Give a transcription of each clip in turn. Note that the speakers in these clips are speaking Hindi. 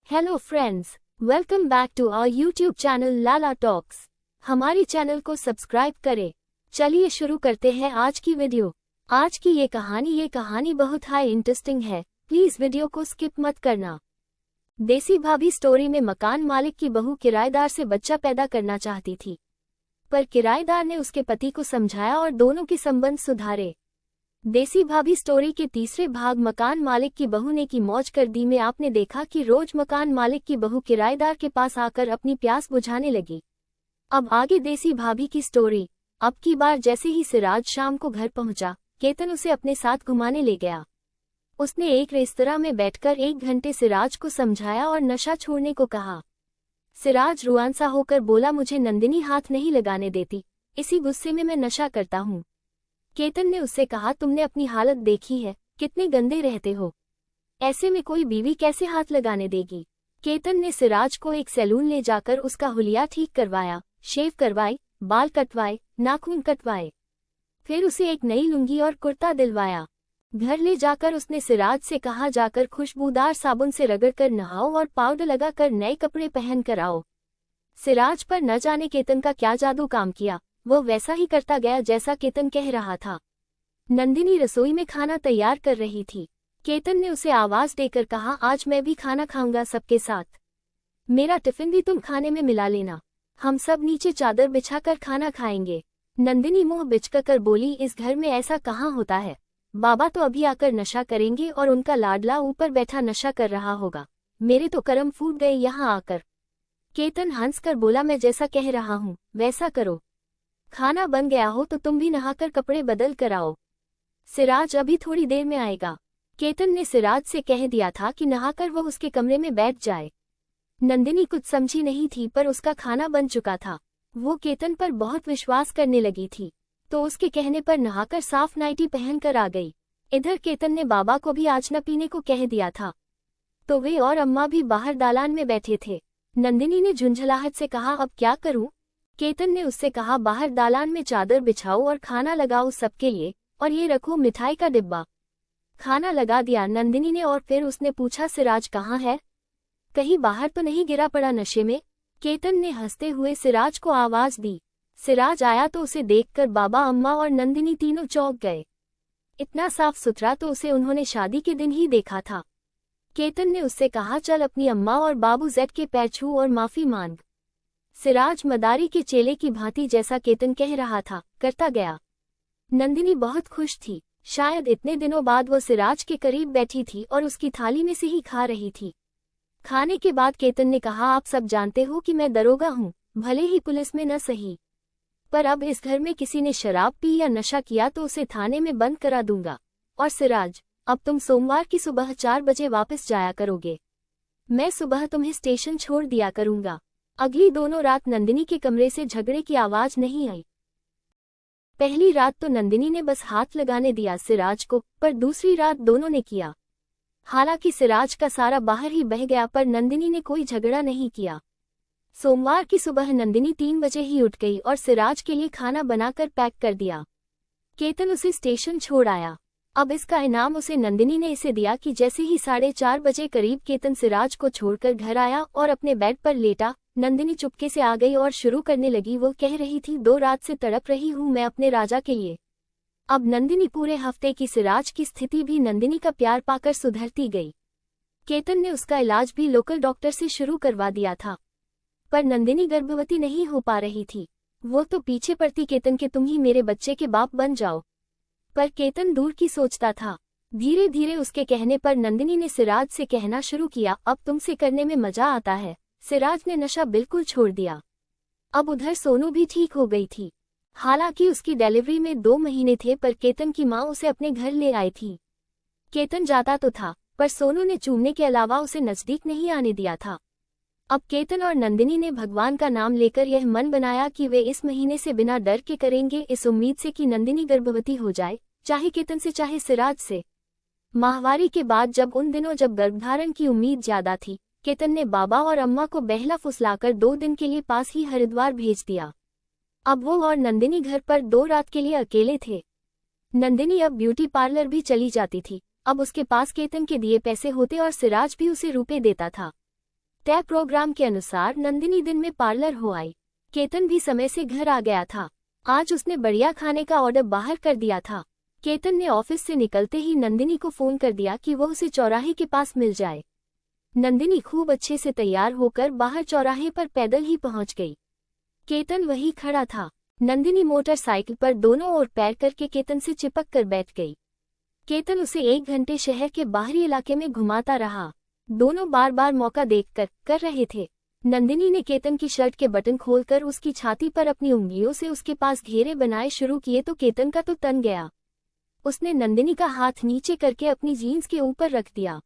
Hello friends, welcome back to our YouTube channel Lala talks. हमारे चैनल को सब्सक्राइब करें। चलिए शुरू करते हैं आज की वीडियो। आज की ये कहानी बहुत हाई इंटरेस्टिंग है। प्लीज वीडियो को स्किप मत करना। देसी भाभी स्टोरी में मकान मालिक की बहू किराएदार से बच्चा पैदा करना चाहती थी, पर किराएदार ने उसके पति को समझाया और दोनों के संबंध सुधारे। देसी भाभी स्टोरी के तीसरे भाग मकान मालिक की बहू ने की मौज कर दी में आपने देखा कि रोज मकान मालिक की बहू किराएदार के पास आकर अपनी प्यास बुझाने लगी। अब आगे देसी भाभी की स्टोरी। अब की बार जैसे ही सिराज शाम को घर पहुंचा, केतन उसे अपने साथ घुमाने ले गया। उसने एक रेस्तरां में बैठकर 1 घंटे सिराज को समझाया और नशा छोड़ने को कहा। सिराज रुआंसा होकर बोला, मुझे नंदिनी हाथ नहीं लगाने देती, इसी गुस्से में मैं नशा करता हूँ। केतन ने उससे कहा, तुमने अपनी हालत देखी है, कितने गंदे रहते हो, ऐसे में कोई बीवी कैसे हाथ लगाने देगी। केतन ने सिराज को एक सैलून ले जाकर उसका हुलिया ठीक करवाया, शेव करवाई, बाल कटवाए, नाखून कटवाए, फिर उसे एक नई लुंगी और कुर्ता दिलवाया। घर ले जाकर उसने सिराज से कहा, जाकर खुशबूदार साबुन से रगड़कर नहाओ और पाउडर लगाकर नए कपड़े पहन कर आओ। सिराज पर न जाने केतन का क्या जादू काम किया, वो वैसा ही करता गया जैसा केतन कह रहा था। नंदिनी रसोई में खाना तैयार कर रही थी। केतन ने उसे आवाज देकर कहा, आज मैं भी खाना खाऊंगा सबके साथ, मेरा टिफिन भी तुम खाने में मिला लेना, हम सब नीचे चादर बिछाकर खाना खाएंगे। नंदिनी मुंह बिचकर बोली, इस घर में ऐसा कहाँ होता है, बाबा तो अभी आकर नशा करेंगे और उनका लाडला ऊपर बैठा नशा कर रहा होगा, मेरे तो कर्म फूट गए यहाँ आकर। केतन हंसकर बोला, मैं जैसा कह रहा हूँ वैसा करो, खाना बन गया हो तो तुम भी नहाकर कपड़े बदल कर आओ, सिराज अभी थोड़ी देर में आएगा। केतन ने सिराज से कह दिया था कि नहाकर वो उसके कमरे में बैठ जाए। नंदिनी कुछ समझी नहीं थी, पर उसका खाना बन चुका था। वो केतन पर बहुत विश्वास करने लगी थी, तो उसके कहने पर नहाकर साफ नाइटी पहनकर आ गई। इधर केतन ने बाबा को भी आज न पीने को कह दिया था, तो वे और अम्मा भी बाहर दालान में बैठे थे। नंदिनी ने झुंझलाहट से कहा, अब क्या करूं। केतन ने उससे कहा, बाहर दालान में चादर बिछाओ और खाना लगाओ सबके लिए, और ये रखो मिठाई का डिब्बा। खाना लगा दिया नंदिनी ने, और फिर उसने पूछा, सिराज कहाँ है, कहीं बाहर तो नहीं गिरा पड़ा नशे में। केतन ने हंसते हुए सिराज को आवाज दी। सिराज आया तो उसे देखकर बाबा, अम्मा और नंदिनी तीनों चौंक गए। इतना साफ सुथरा तो उसे उन्होंने शादी के दिन ही देखा था। केतन ने उससे कहा, चल अपनी अम्मा और बाबू जेड के पैर छू और माफी मांग। सिराज मदारी के चेले की भांति जैसा केतन कह रहा था करता गया। नंदिनी बहुत खुश थी, शायद इतने दिनों बाद वो सिराज के करीब बैठी थी और उसकी थाली में से ही खा रही थी। खाने के बाद केतन ने कहा, आप सब जानते हो कि मैं दरोगा हूँ, भले ही पुलिस में न सही, पर अब इस घर में किसी ने शराब पी या नशा किया तो उसे थाने में बंद करा दूंगा। और सिराज, अब तुम सोमवार की सुबह 4 बजे वापस जाया करोगे, मैं सुबह तुम्हें स्टेशन छोड़ दिया करूंगा। अगली दोनों रात नंदिनी के कमरे से झगड़े की आवाज नहीं आई। पहली रात तो नंदिनी ने बस हाथ लगाने दिया सिराज को, पर दूसरी रात दोनों ने किया। हालांकि सिराज का सारा बाहर ही बह गया, पर नंदिनी ने कोई झगड़ा नहीं किया। सोमवार की सुबह नंदिनी 3 बजे ही उठ गई और सिराज के लिए खाना बनाकर पैक कर दिया। केतन उसे स्टेशन छोड़ आया। अब इसका इनाम उसे नंदिनी ने इसे दिया कि जैसे ही 4:30 बजे करीब केतन सिराज को छोड़कर घर आया और अपने बेड पर लेटा, नंदिनी चुपके से आ गई और शुरू करने लगी। वो कह रही थी, 2 रात से तड़प रही हूँ मैं अपने राजा के लिए। अब नंदिनी पूरे हफ्ते की सिराज की स्थिति भी नंदिनी का प्यार पाकर सुधरती गई। केतन ने उसका इलाज भी लोकल डॉक्टर से शुरू करवा दिया था, पर नंदिनी गर्भवती नहीं हो पा रही थी। वो तो पीछे पड़ती केतन के, तुम ही मेरे बच्चे के बाप बन जाओ, पर केतन दूर की सोचता था। धीरे धीरे उसके कहने पर नंदिनी ने सिराज से कहना शुरू किया, अब तुमसे करने में मजा आता है। सिराज ने नशा बिल्कुल छोड़ दिया। अब उधर सोनू भी ठीक हो गई थी। हालांकि उसकी डिलीवरी में 2 महीने थे, पर केतन की मां उसे अपने घर ले आई थी। केतन जाता तो था, पर सोनू ने चूमने के अलावा उसे नजदीक नहीं आने दिया था। अब केतन और नंदिनी ने भगवान का नाम लेकर यह मन बनाया कि वे इस महीने से बिना डर के करेंगे, इस उम्मीद से कि नंदिनी गर्भवती हो जाए, चाहे केतन से चाहे सिराज से। माहवारी के बाद उन दिनों जब गर्भधारण की उम्मीद ज्यादा थी, केतन ने बाबा और अम्मा को बहला फुसलाकर 2 दिन के लिए पास ही हरिद्वार भेज दिया। अब वो और नंदिनी घर पर 2 रात के लिए अकेले थे। नंदिनी अब ब्यूटी पार्लर भी चली जाती थी। अब उसके पास केतन के दिए पैसे होते और सिराज भी उसे रुपए देता था। तय प्रोग्राम के अनुसार नंदिनी दिन में पार्लर हो आई। केतन भी समय से घर आ गया था। आज उसने बढ़िया खाने का ऑर्डर बाहर कर दिया था। केतन ने ऑफिस से निकलते ही नंदिनी को फोन कर दिया कि वो उसे चौराहे के पास मिल जाए। नंदिनी खूब अच्छे से तैयार होकर बाहर चौराहे पर पैदल ही पहुंच गई। केतन वहीं खड़ा था। नंदिनी मोटरसाइकिल पर दोनों ओर पैर करके केतन से चिपक कर बैठ गई। केतन उसे 1 घंटे शहर के बाहरी इलाके में घुमाता रहा। दोनों बार बार मौका देखकर कर रहे थे। नंदिनी ने केतन की शर्ट के बटन खोलकर उसकी छाती पर अपनी उंगलियों से उसके पास घेरे बनाए शुरू किए तो केतन का तो तन गया। उसने नंदिनी का हाथ नीचे करके अपनी जीन्स के ऊपर रख दिया।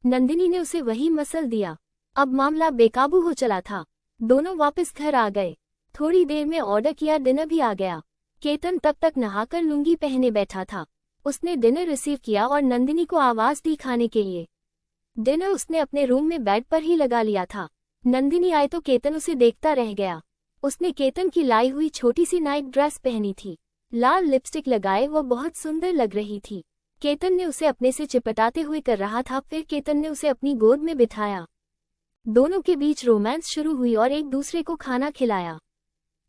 नंदिनी ने उसे वही मसल दिया। अब मामला बेकाबू हो चला था। दोनों वापस घर आ गए। थोड़ी देर में ऑर्डर किया डिनर भी आ गया। केतन तब तक नहाकर लुंगी पहने बैठा था। उसने डिनर रिसीव किया और नंदिनी को आवाज दी खाने के लिए। डिनर उसने अपने रूम में बेड पर ही लगा लिया था। नंदिनी आई तो केतन उसे देखता रह गया। उसने केतन की लाई हुई छोटी सी नाइट ड्रेस पहनी थी। लाल लिपस्टिक लगाए वो बहुत सुंदर लग रही थी। केतन ने उसे अपने से चिपटाते हुए कर रहा था। फिर केतन ने उसे अपनी गोद में बिठाया। दोनों के बीच रोमांस शुरू हुई और एक दूसरे को खाना खिलाया।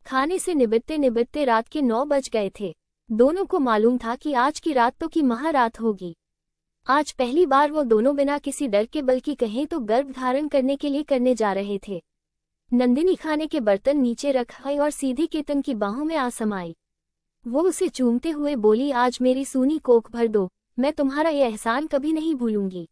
खाने से निबटते निबटते रात के 9 बज गए थे। दोनों को मालूम था कि आज की रात तो की महारात होगी। आज पहली बार वो दोनों बिना किसी डर के बल्कि कहें तो गर्भ धारण करने के लिए करने जा रहे थे। नंदिनी खाने के बर्तन नीचे रखाई और सीधी केतन की बाहों में आ समाई। वो उसे चूमते हुए बोली, आज मेरी सूनी कोख भर दो, मैं तुम्हारा ये एहसान कभी नहीं भूलूंगी।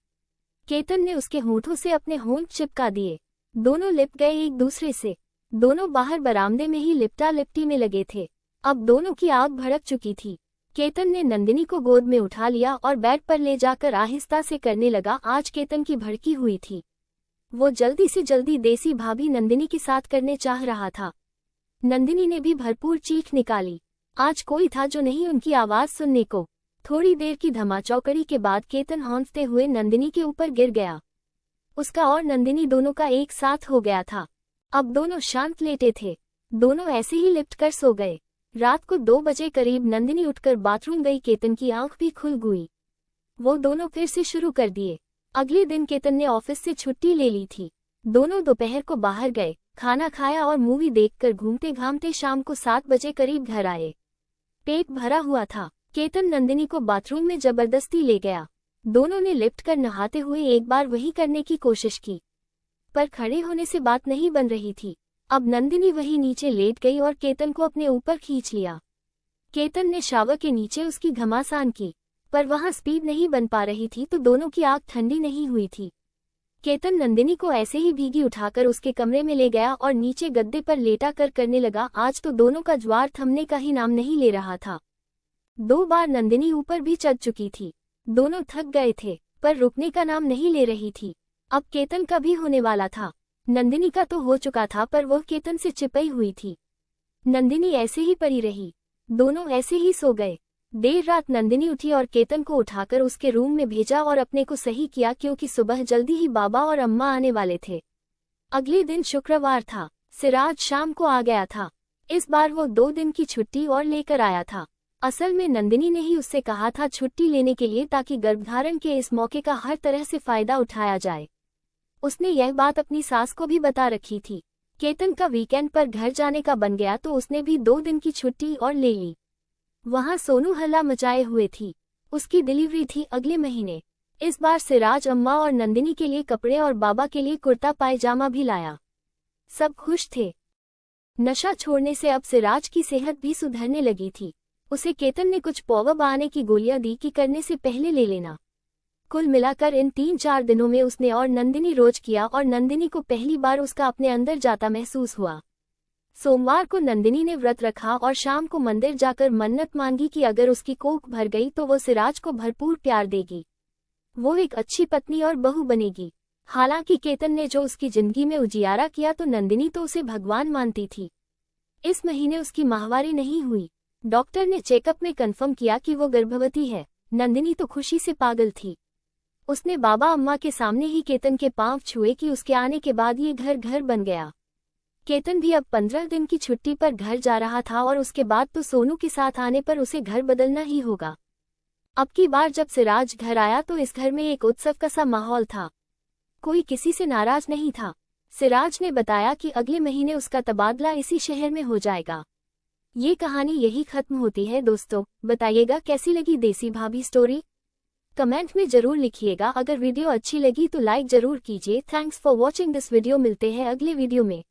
केतन ने उसके होंठों से अपने होंठ चिपका दिए। दोनों लिप गए एक दूसरे से। दोनों बाहर बरामदे में ही लिपटा लिपटी में लगे थे। अब दोनों की आग भड़क चुकी थी। केतन ने नंदिनी को गोद में उठा लिया और बेड पर ले जाकर आहिस्ता से करने लगा। आज केतन की भड़की हुई थी। वो जल्दी से जल्दी देसी भाभी नंदिनी के साथ करने चाह रहा था। नंदिनी ने भी भरपूर चीख निकाली। आज कोई था जो नहीं उनकी आवाज सुनने को। थोड़ी देर की धमाचौकड़ी के बाद केतन हौंसते हुए नंदिनी के ऊपर गिर गया। उसका और नंदिनी दोनों का एक साथ हो गया था। अब दोनों शांत लेटे थे। दोनों ऐसे ही लिपट कर सो गए। रात को 2 बजे करीब नंदिनी उठकर बाथरूम गई। केतन की आंख भी खुल गई। वो दोनों फिर से शुरू कर दिए। अगले दिन केतन ने ऑफिस से छुट्टी ले ली थी। दोनों दोपहर को बाहर गए, खाना खाया और मूवी देखकर घूमते घामते शाम को 7 बजे करीब घर आए। पेट भरा हुआ था। केतन नंदिनी को बाथरूम में जबरदस्ती ले गया। दोनों ने लिफ्ट कर नहाते हुए एक बार वही करने की कोशिश की, पर खड़े होने से बात नहीं बन रही थी। अब नंदिनी वही नीचे लेट गई और केतन को अपने ऊपर खींच लिया। केतन ने शावर के नीचे उसकी घमासान की, पर वहां स्पीड नहीं बन पा रही थी तो दोनों की आग ठंडी नहीं हुई थी। केतन नंदिनी को ऐसे ही भीगी उठाकर उसके कमरे में ले गया और नीचे गद्दे पर लेटा कर करने लगा। आज तो दोनों का ज्वार थमने का ही नाम नहीं ले रहा था। 2 बार नंदिनी ऊपर भी चढ़ चुकी थी। दोनों थक गए थे, पर रुकने का नाम नहीं ले रही थी। अब केतन का भी होने वाला था। नंदिनी का तो हो चुका था, पर वह केतन से चिपई हुई थी। नंदिनी ऐसे ही पड़ी रही। दोनों ऐसे ही सो गए। देर रात नंदिनी उठी और केतन को उठाकर उसके रूम में भेजा और अपने को सही किया, क्योंकि सुबह जल्दी ही बाबा और अम्मा आने वाले थे। अगले दिन शुक्रवार था। सिराज शाम को आ गया था। इस बार वो 2 दिन की छुट्टी और लेकर आया था। असल में नंदिनी ने ही उससे कहा था छुट्टी लेने के लिए, ताकि गर्भधारण के इस मौके का हर तरह से फायदा उठाया जाए। उसने यह बात अपनी सास को भी बता रखी थी। केतन का वीकेंड पर घर जाने का बन गया तो उसने भी 2 दिन की छुट्टी और ले ली। वहां सोनू हल्ला मचाए हुए थी। उसकी डिलीवरी थी अगले महीने। इस बार सिराज अम्मा और नंदिनी के लिए कपड़े और बाबा के लिए कुर्ता पायजामा भी लाया। सब खुश थे। नशा छोड़ने से अब सिराज की सेहत भी सुधरने लगी थी। उसे केतन ने कुछ पौवा बहाने की गोलियां दी कि करने से पहले ले लेना। कुल मिलाकर इन 3-4 दिनों में उसने और नंदिनी रोज किया और नंदिनी को पहली बार उसका अपने अंदर जाता महसूस हुआ। सोमवार को नंदिनी ने व्रत रखा और शाम को मंदिर जाकर मन्नत मांगी कि अगर उसकी कोख भर गई तो वो सिराज को भरपूर प्यार देगी। वो एक अच्छी पत्नी और बहू बनेगी। हालांकि केतन ने जो उसकी जिंदगी में उजियारा किया तो नंदिनी तो उसे भगवान मानती थी। इस महीने उसकी माहवारी नहीं हुई। डॉक्टर ने चेकअप में कंफर्म किया कि वो गर्भवती है। नंदिनी तो खुशी से पागल थी। उसने बाबा अम्मा के सामने ही केतन के पांव छुए कि उसके आने के बाद ये घर बन गया। केतन भी अब 15 दिन की छुट्टी पर घर जा रहा था और उसके बाद तो सोनू के साथ आने पर उसे घर बदलना ही होगा। अब की बार जब सिराज घर आया तो इस घर में एक उत्सव का सा माहौल था। कोई किसी से नाराज नहीं था। सिराज ने बताया कि अगले महीने उसका तबादला इसी शहर में हो जाएगा। ये कहानी यही खत्म होती है दोस्तों। बताइएगा कैसी लगी देसी भाभी स्टोरी, कमेंट में जरूर लिखिएगा। अगर वीडियो अच्छी लगी तो लाइक जरूर कीजिए। Thanks for watching this video. मिलते हैं अगले वीडियो में।